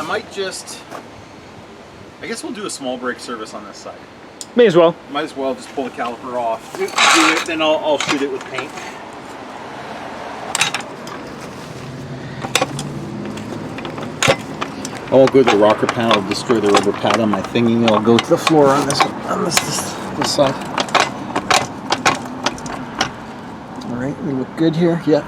might just, I guess we'll do a small brake service on this side. May as well. Might as well just pull the caliper off. Do it, then I'll shoot it with paint. I won't go to the rocker panel, destroy the rubber pad on my thingy. I'll go to the floor on this side. All right, we look good here. Yeah.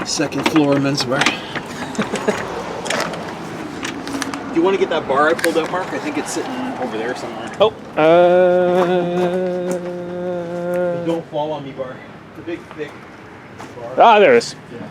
Second floor menswear. Do you want to get that bar I pulled out, Mark? I think it's sitting over there somewhere. Oh. Don't fall on me, bar. The big, thick bar. Ah, there it is. Yeah.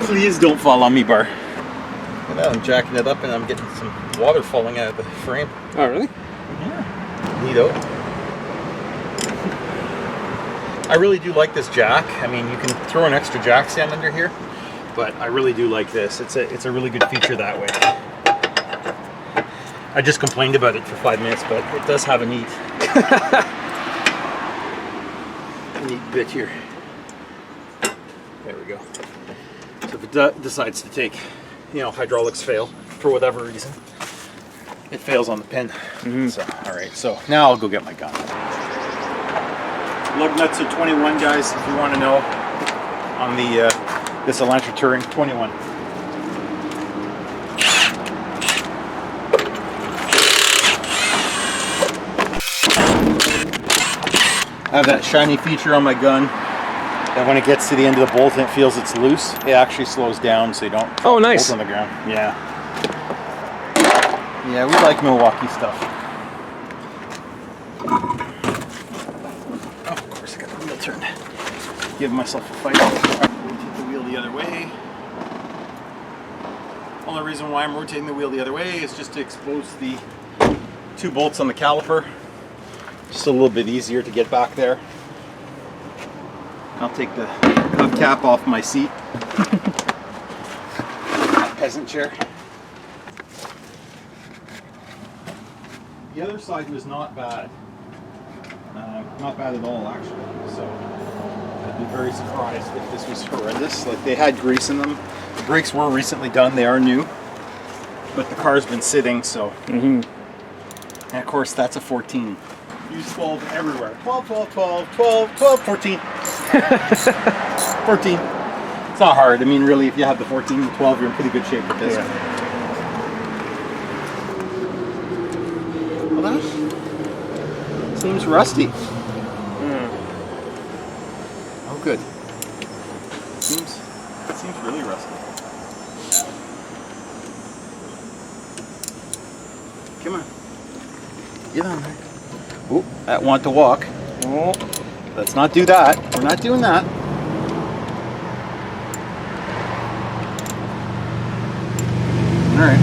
Please don't fall on me, bar. Look at that, I'm jacking it up and I'm getting some water falling out of the frame. Oh, really? Yeah. Neato. I really do like this jack. I mean, you can throw an extra jack stand under here, but I really do like this. It's a really good feature that way. I just complained about it for 5 minutes, but it does have a neat, neat bit here. There we go. So if it decides to take, you know, hydraulics fail for whatever reason, it fails on the pin. So, all right, so now I'll go get my gun. Lug nuts are 21, guys, if you want to know, on the this Elantra Touring, 21. I have that shiny feature on my gun that when it gets to the end of the bolt and it feels it's loose, it actually slows down so you don't oh, nice. bolt on the ground. Yeah. Yeah, we like Milwaukee stuff. Oh, of course, I got the wheel turned. Give myself a fight. Rotate the wheel the other way. Only reason why I'm rotating the wheel the other way is just to expose the 2 bolts on the caliper. Just a little bit easier to get back there. I'll take the hubcap off my seat. Peasant chair. The other side was not bad. Not bad at all, actually. So I'd be very surprised if this was horrendous. Like, they had grease in them. The brakes were recently done. They are new. But the car's been sitting, so. And of course, that's a 14. Use 12 everywhere. 12, 12, 12, 12, 12, 14. 14. It's not hard. I mean, really, if you have the 14 and the 12, you're in pretty good shape with this. Yeah. Well, that seems rusty. Oh, good. Seems really rusty. Come on. Get on there. Oh, that want to walk. Oh, let's not do that. We're not doing that. All right.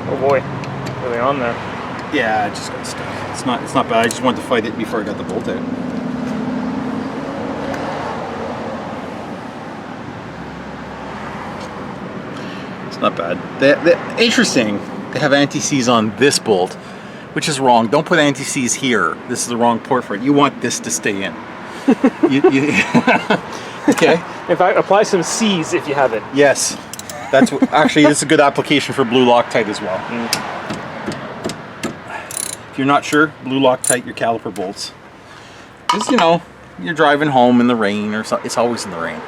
Oh boy, are they on there? Yeah, I just got stuck. It's not bad. I just wanted to fight it before I got the bolt out. Not bad. Interesting. They have anti-seize on this bolt, which is wrong. Don't put anti-seize here. This is the wrong port for it. You want this to stay in. Okay. In fact, apply some C's if you have it. Yes. That's what, actually, this is a good application for blue Loctite as well. If you're not sure, blue Loctite your caliper bolts. Because, you know, you're driving home in the rain or something. It's always in the rain,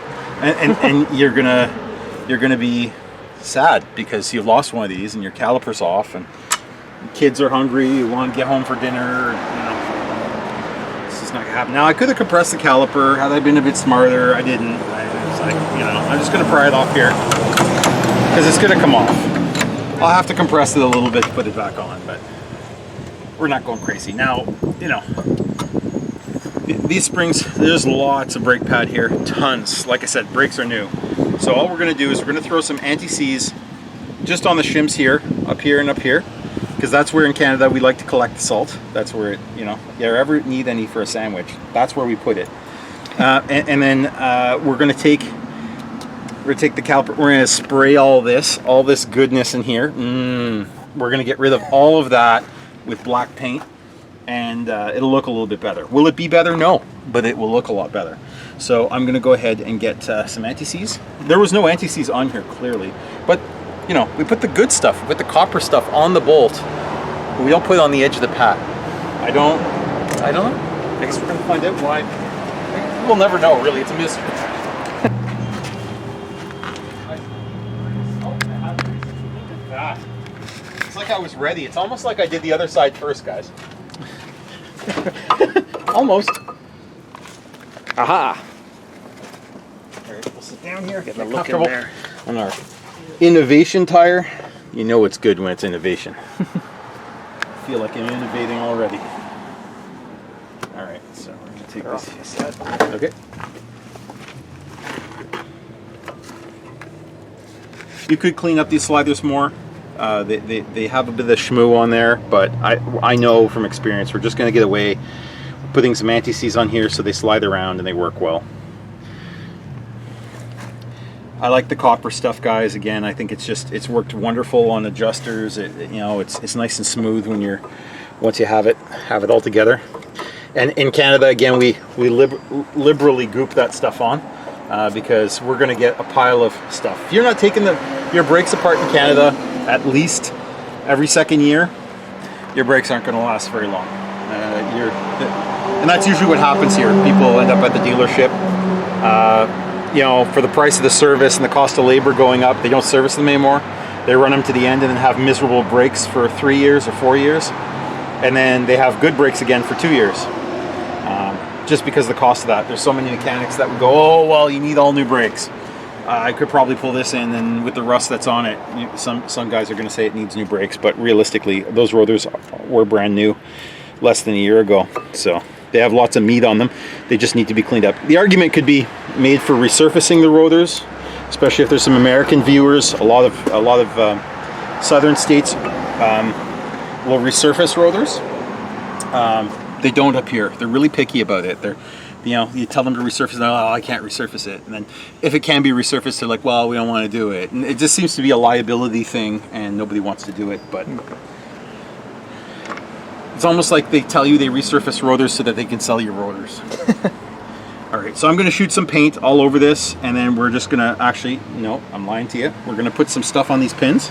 and you're gonna be sad because you've lost one of these and your caliper's off and kids are hungry, you want to get home for dinner, you know. It's just not gonna happen. Now, I could have compressed the caliper had I been a bit smarter. I didn't. I was like, you know, I'm just gonna pry it off here because it's gonna come off. I'll have to compress it a little bit to put it back on, but we're not going crazy. Now, you know, these springs, there's lots of brake pad here, tons. Like I said, brakes are new. So all we're going to do is we're going to throw some anti-seize just on the shims here, up here and up here, because that's where in Canada we like to collect the salt. That's where it, you know, if you ever need any for a sandwich, that's where we put it. And then we're going to take We're gonna take the caliper, we're gonna spray all this goodness in here. We're gonna get rid of all of that with black paint, and it'll look a little bit better. Will it be better? No, but it will look a lot better. So I'm gonna go ahead and get some anti-seize. There was no anti-seize on here clearly, but you know, we put the good stuff, we put the copper stuff on the bolt, but we don't put it on the edge of the pad. I don't know. I guess we're gonna find out why. We'll never know, really. It's a mystery. It's like I was ready. It's almost like I did the other side first, guys. Almost. Aha! All right, we'll sit down here. Get a look in there. On our innovation tire. You know it's good when it's innovation. I feel like I'm innovating already. All right, so we're gonna take this. Okay. You could clean up these sliders more. They have a bit of shmoo on there, but I know from experience we're just going to get away putting some anti-seize on here so they slide around and they work well. I like the copper stuff, guys. Again, I think it's worked wonderful on adjusters. You know, it's nice and smooth when once you have it all together. And in Canada, again, we liberally goop that stuff on. Because we're going to get a pile of stuff. If you're not taking your brakes apart in Canada at least every second year, your brakes aren't going to last very long. And that's usually what happens here. People end up at the dealership, you know, for the price of the service and the cost of labor going up, they don't service them anymore. They run them to the end and then have miserable brakes for 3 years or 4 years. And then they have good brakes again for 2 years. Just because of the cost of that. There's so many mechanics that would go, oh, well, you need all new brakes. I could probably pull this in, and with the rust that's on it, some guys are going to say it needs new brakes, but realistically, those rotors were brand new less than a year ago. So they have lots of meat on them. They just need to be cleaned up. The argument could be made for resurfacing the rotors, especially if there's some American viewers. A lot of southern states will resurface rotors. They don't up here. They're really picky about it. You tell them to resurface, and oh, I can't resurface it. And then if it can be resurfaced, they're like, well, we don't want to do it. And it just seems to be a liability thing, and nobody wants to do it. But it's almost like they tell you they resurface rotors so that they can sell your rotors. All right, so I'm going to shoot some paint all over this, and then we're just going to actually, no, I'm lying to you. We're going to put some stuff on these pins.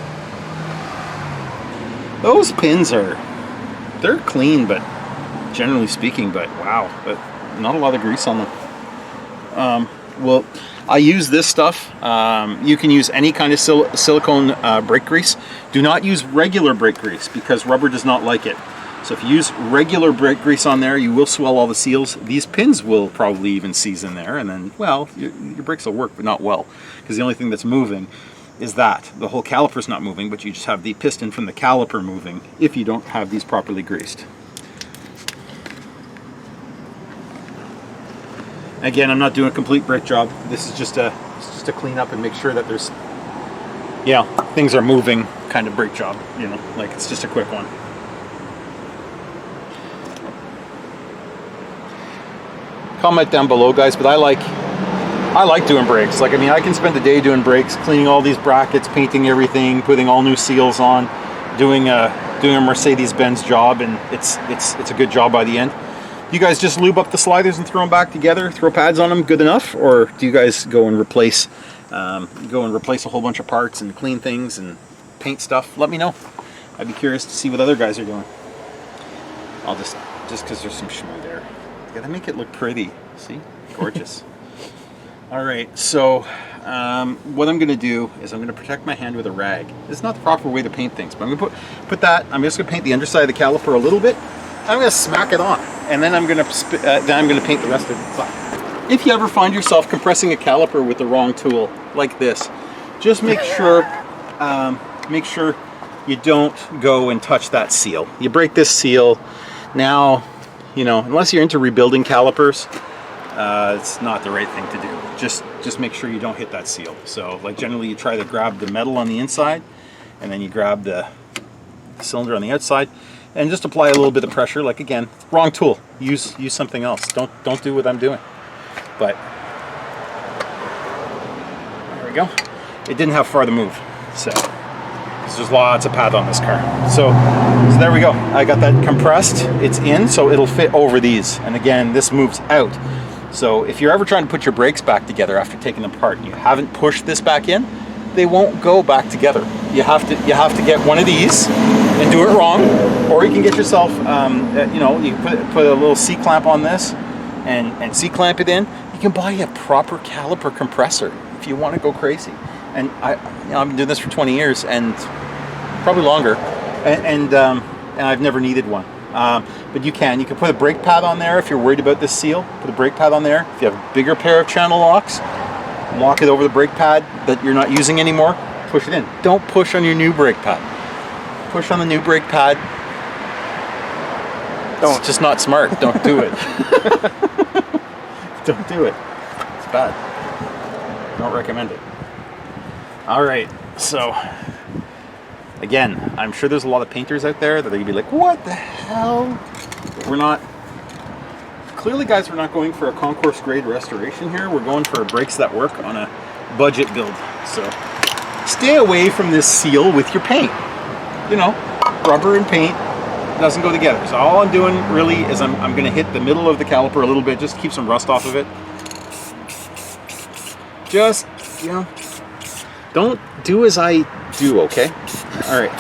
Those pins they're clean, but generally speaking, but wow, but not a lot of grease on them. Well, I use this stuff. You can use any kind of silicone brake grease. Do not use regular brake grease because rubber does not like it. So if you use regular brake grease on there, you will swell all the seals. These pins will probably even seize in there, and then, well, your brakes will work, but not well, because the only thing that's moving is that. The whole caliper's not moving, but you just have the piston from the caliper moving if you don't have these properly greased. Again, I'm not doing a complete brake job. This is just a clean up and make sure that there's, things are moving kind of brake job. Like it's just a quick one. Comment down below, guys. But I like doing brakes. Like, I mean, I can spend the day doing brakes, cleaning all these brackets, painting everything, putting all new seals on, doing a Mercedes-Benz job, and it's a good job by the end. You guys just lube up the sliders and throw them back together, throw pads on them, good enough? Or do you guys go and replace a whole bunch of parts and clean things and paint stuff? Let me know. I'd be curious to see what other guys are doing. I'll just because there's some shmoo there. Gotta make it look pretty. See? Gorgeous. All right, so what I'm gonna do is I'm gonna protect my hand with a rag. It's not the proper way to paint things, but I'm gonna put that, I'm just gonna paint the underside of the caliper a little bit. I'm gonna smack it on, and then I'm gonna paint the rest of the side. If you ever find yourself compressing a caliper with the wrong tool, like this, just make sure you don't go and touch that seal. You break this seal, now, unless you're into rebuilding calipers, it's not the right thing to do. Just make sure you don't hit that seal. So, like, generally you try to grab the metal on the inside, and then you grab the cylinder on the outside, and just apply a little bit of pressure. Like, again, wrong tool. Use something else. Don't do what I'm doing. But all right, we go. It didn't have far to move, so 'cause there's lots of pad on this car. So there we go. I got that compressed. It's in, so it'll fit over these. And again, this moves out. So if you're ever trying to put your brakes back together after taking them apart and you haven't pushed this back in, they won't go back together. You have to get one of these and do it wrong, or you can get yourself, you know, you put a little C-clamp on this and C-clamp it in. You can buy a proper caliper compressor if you want to go crazy. And I've been doing this for 20 years and probably longer, and I've never needed one. But you can put a brake pad on there if you're worried about this seal. Put a brake pad on there. If you have a bigger pair of channel locks, lock it over the brake pad that you're not using anymore. Push it in. Don't push on your new brake pad. Push on the new brake pad. It's just not smart. Don't do it. Don't do it. It's bad. Don't recommend it. All right, so again, I'm sure there's a lot of painters out there that are gonna be like, what the hell? We're not, clearly guys, we're not going for a concourse grade restoration here. We're going for brakes that work on a budget build. So stay away from this seal with your paint. You know, rubber and paint doesn't go together. So all I'm doing really is I'm gonna hit the middle of the caliper a little bit, just to keep some rust off of it. Just, you know, don't do as I do, okay? All right.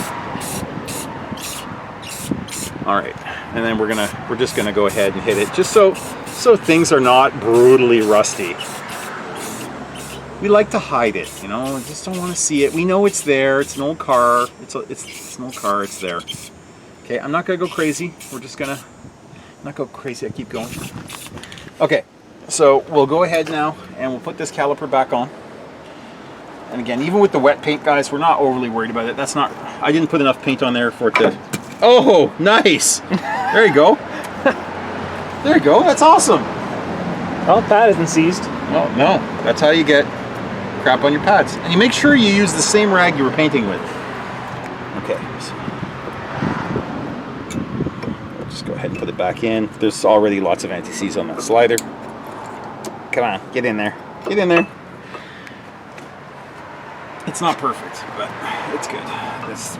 All right, and then we're just gonna go ahead and hit it, just so things are not brutally rusty. We like to hide it, you know. Just don't want to see it. We know it's there. It's an old car. It's an old car. It's there. Okay, I'm not gonna go crazy. We're just gonna not go crazy. I keep going. Okay, so we'll go ahead now and we'll put this caliper back on. And again, even with the wet paint, guys, we're not overly worried about it. That's not, I didn't put enough paint on there for it to, oh, nice. There you go. There you go, that's awesome. Well, pad isn't seized. No, no, that's how you get crap on your pads. And you make sure you use the same rag you were painting with. Okay. So just go ahead and put it back in. There's already lots of anti-seize on that slider. Come on, get in there. Get in there. It's not perfect, but it's good.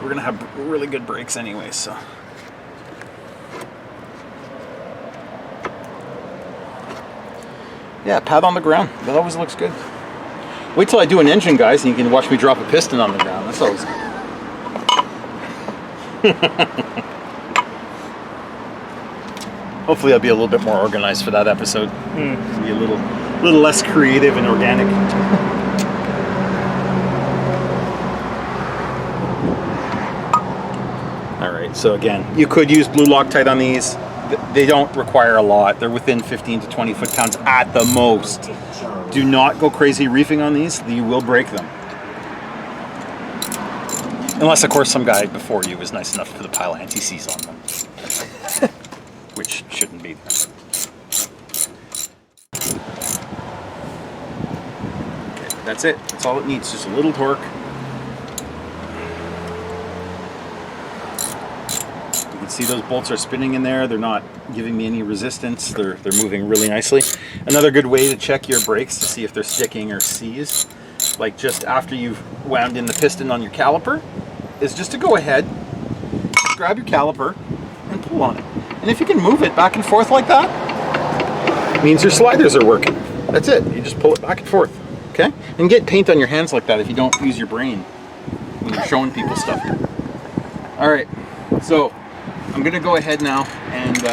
We're gonna have really good brakes anyway, so. Yeah, pad on the ground. That always looks good. Wait till I do an engine, guys, and you can watch me drop a piston on the ground. That's always good. Hopefully I'll be a little bit more organized for that episode. Be a little less creative and organic. So again, you could use blue Loctite on these. They don't require a lot. They're within 15 to 20 foot-pounds at the most. Do not go crazy reefing on these. You will break them. Unless, of course, some guy before you was nice enough to put a pile of anti-seize on them. Which shouldn't be there. Okay, that's it. That's all it needs. Just a little torque. See, those bolts are spinning in there. They're not giving me any resistance. They're moving really nicely. Another good way to check your brakes to see if they're sticking or seized, like just after you've wound in the piston on your caliper, is just to go ahead, grab your caliper and pull on it. And if you can move it back and forth like that, it means your sliders are working. That's it. You just pull it back and forth, okay? And get paint on your hands like that if you don't use your brain when you're showing people stuff. All right, so I'm gonna go ahead now and go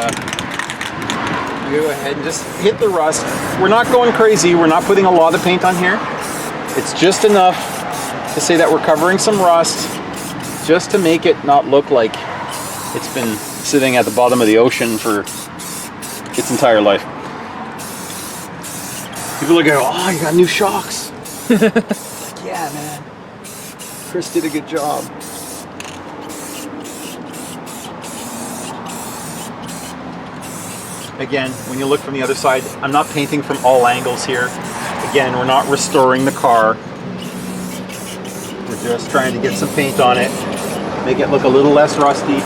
ahead and just hit the rust. We're not going crazy. We're not putting a lot of paint on here. It's just enough to say that we're covering some rust, just to make it not look like it's been sitting at the bottom of the ocean for its entire life. People look at, oh, you got new shocks. Yeah, man. Chris did a good job. Again, when you look from the other side, I'm not painting from all angles here. Again, we're not restoring the car. We're just trying to get some paint on it, make it look a little less rusty.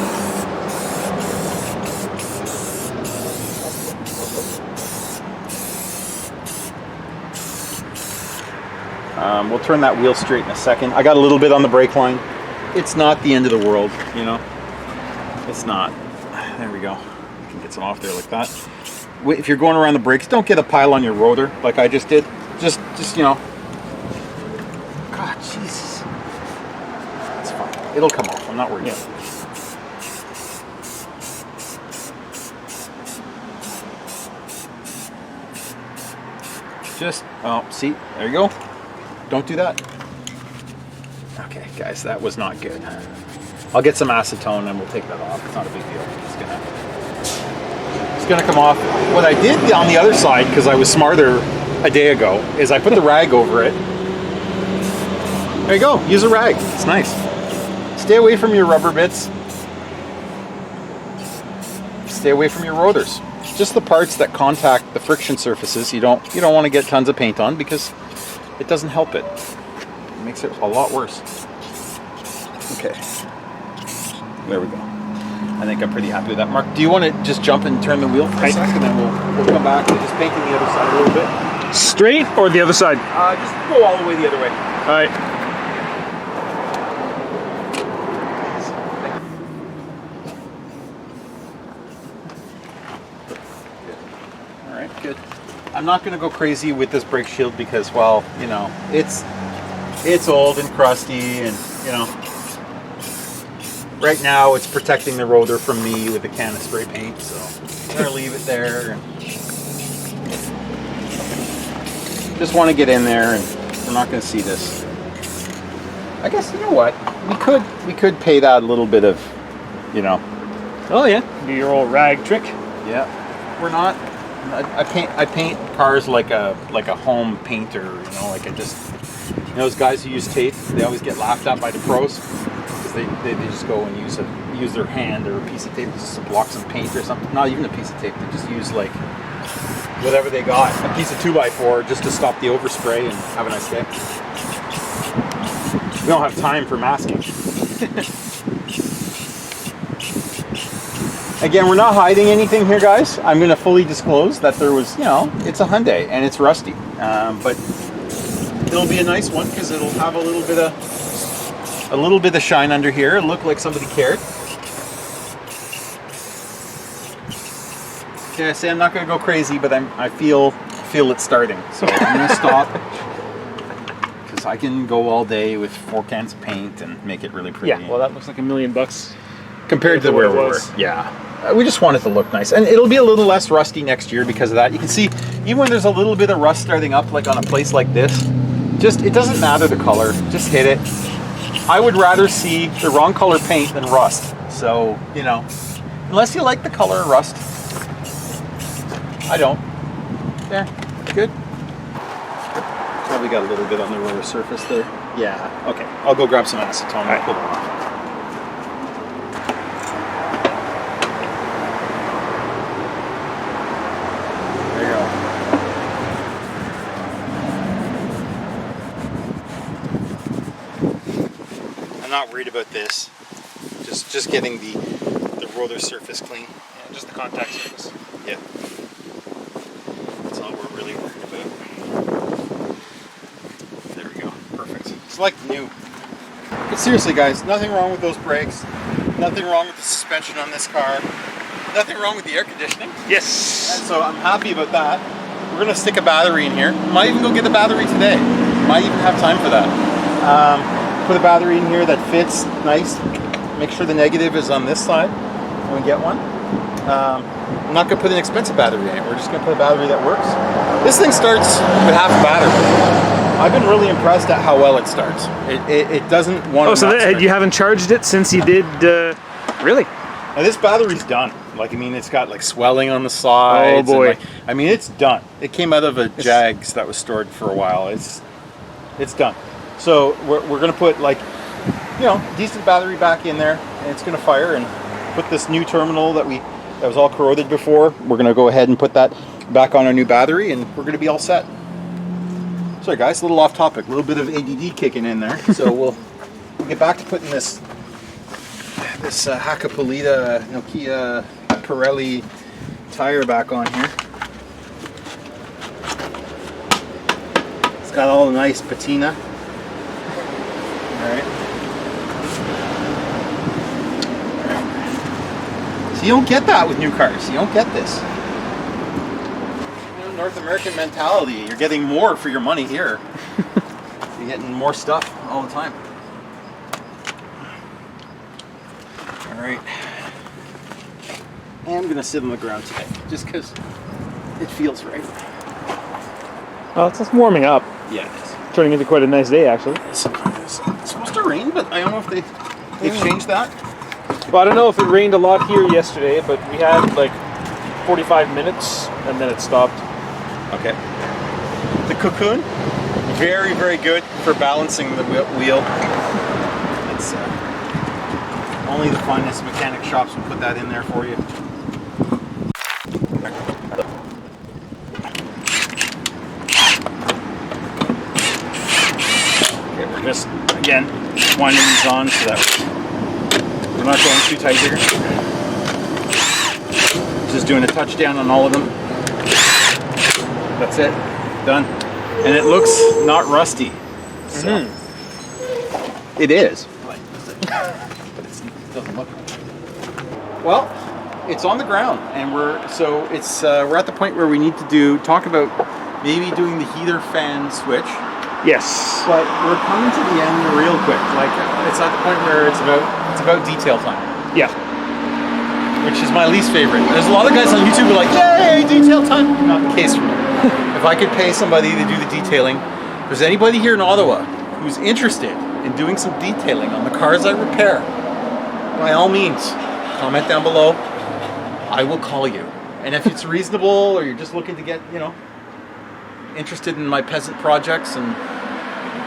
We'll turn that wheel straight in a second. I got a little bit on the brake line. It's not the end of the world, you know. It's not. There we go. You can get some off there like that. If you're going around the brakes, don't get a pile on your rotor like I just did. Just you know. God, Jesus. It's fine. It'll come off. I'm not worried. Yeah. Just, oh, see, there you go. Don't do that. Okay, guys, that was not good. I'll get some acetone and we'll take that off. It's not a big deal. It's gonna come off. What I did on the other side, because I was smarter a day ago, is I put the rag over it. There you go. Use a rag. It's nice. Stay away from your rubber bits. Stay away from your rotors. Just the parts that contact the friction surfaces. You don't want to get tons of paint on because it doesn't help it. It makes it a lot worse. Okay. There we go. I think I'm pretty happy with that. Mark, do you want to just jump and turn the wheel for a second, and then we'll come back to just painting the other side a little bit? Straight or the other side? Just go all the way the other way. All right. Good. I'm not going to go crazy with this brake shield because, well, you know, it's old and crusty, and you know, right now it's protecting the rotor from me with a can of spray paint, so I'm going to leave it there. And just want to get in there, and we're not going to see this. I guess, you know what, we could pay that a little bit of, you know. Oh yeah. Do your old rag trick. Yeah. We're not. I paint cars like a home painter, you know, like those guys who use tape, they always get laughed at by the pros because they just go and use their hand or a piece of tape just to block some paint or something. Not even a piece of tape, they just use like whatever they got, a piece of 2x4 just to stop the overspray and have a nice day. We don't have time for masking. Again, we're not hiding anything here, guys. I'm going to fully disclose that there was, you know, it's a Hyundai and it's rusty. But it'll be a nice one because it'll have a little bit of shine under here. It'll look like somebody cared. Okay, I say I'm not going to go crazy, but I feel it starting. So I'm going to stop because I can go all day with 4 cans of paint and make it really pretty. Yeah, well, that looks like $1 million compared to where we were. Yeah. We just want it to look nice, and it'll be a little less rusty next year because of that. You can see, even when there's a little bit of rust starting up, like on a place like this, it doesn't matter the color, just hit it. I would rather see the wrong color paint than rust. So, you know, unless you like the color of rust. I don't. There, good. Probably got a little bit on the rotor surface there. Yeah, okay. I'll go grab some acetone. All right. Pull it off. Not worried about this. Just getting the rotor surface clean. Yeah, just the contact surface. Yeah. That's all we're really worried about. There we go. Perfect. It's like new. But seriously, guys, nothing wrong with those brakes. Nothing wrong with the suspension on this car. Nothing wrong with the air conditioning. Yes. And so I'm happy about that. We're gonna stick a battery in here. Might even go get the battery today. Might even have time for that. Put a battery in here that fits nice. Make sure the negative is on this side when we get one. I'm not going to put an expensive battery in it. We're just going to put a battery that works. This thing starts with half a battery. I've been really impressed at how well it starts. It doesn't want to. Oh, so you haven't charged it since you did? Really? Now this battery's done. Like, I mean, it's got like swelling on the sides. Oh boy! And, like, I mean, it's done. It came out of a Jags that was stored for a while. It's done. So we're going to put, like, you know, decent battery back in there, and it's going to fire, and put this new terminal that was all corroded before. We're going to go ahead and put that back on our new battery, and we're going to be all set. Sorry guys, a little off topic, a little bit of ADD kicking in there. So we'll get back to putting this Hakkapeliitta Nokia Pirelli tire back on here. got all the nice patina. All right. So you don't get that with new cars. You don't get this. You know, North American mentality. You're getting more for your money here. You're getting more stuff all the time. All right. I am gonna sit on the ground today, just because it feels right. Well, it's just warming up. Yeah, it is. Turning into quite a nice day, actually. It's supposed to rain, but I don't know if they've changed that. Well, I don't know if it rained a lot here yesterday, but we had like 45 minutes and then it stopped. Okay. The Cocoon, very, very good for balancing the wheel. It's only the finest mechanic shops will put that in there for you. Okay, we're just, again, winding these on so that we're not going too tight here. Just doing a touchdown on all of them. That's it. Done. And it looks not rusty. So it is. But it doesn't look. Well, it's on the ground, and we're at the point where we need to talk about maybe doing the heater fan switch. Yes. But we're coming to the end real quick. Like, it's at the point where it's about detail time. Yeah. Which is my least favorite. There's a lot of guys on YouTube who are like, yay, detail time. Not the case for me. If I could pay somebody to do the detailing, if there's anybody here in Ottawa who's interested in doing some detailing on the cars I repair, by all means, comment down below. I will call you. And if it's reasonable, or you're just looking to get, interested in my peasant projects and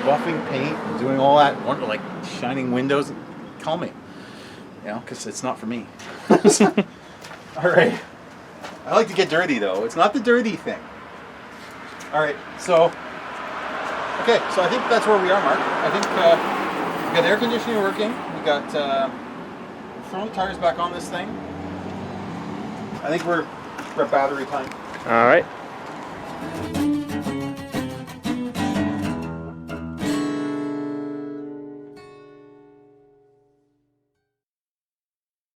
buffing paint and doing all that, like shining windows, call me. Because it's not for me. All right. I like to get dirty, though. It's not the dirty thing. All right. So I think that's where we are, Mark. I think we got air conditioning working. We got throwing the tires back on this thing. I think we're at battery time. All right.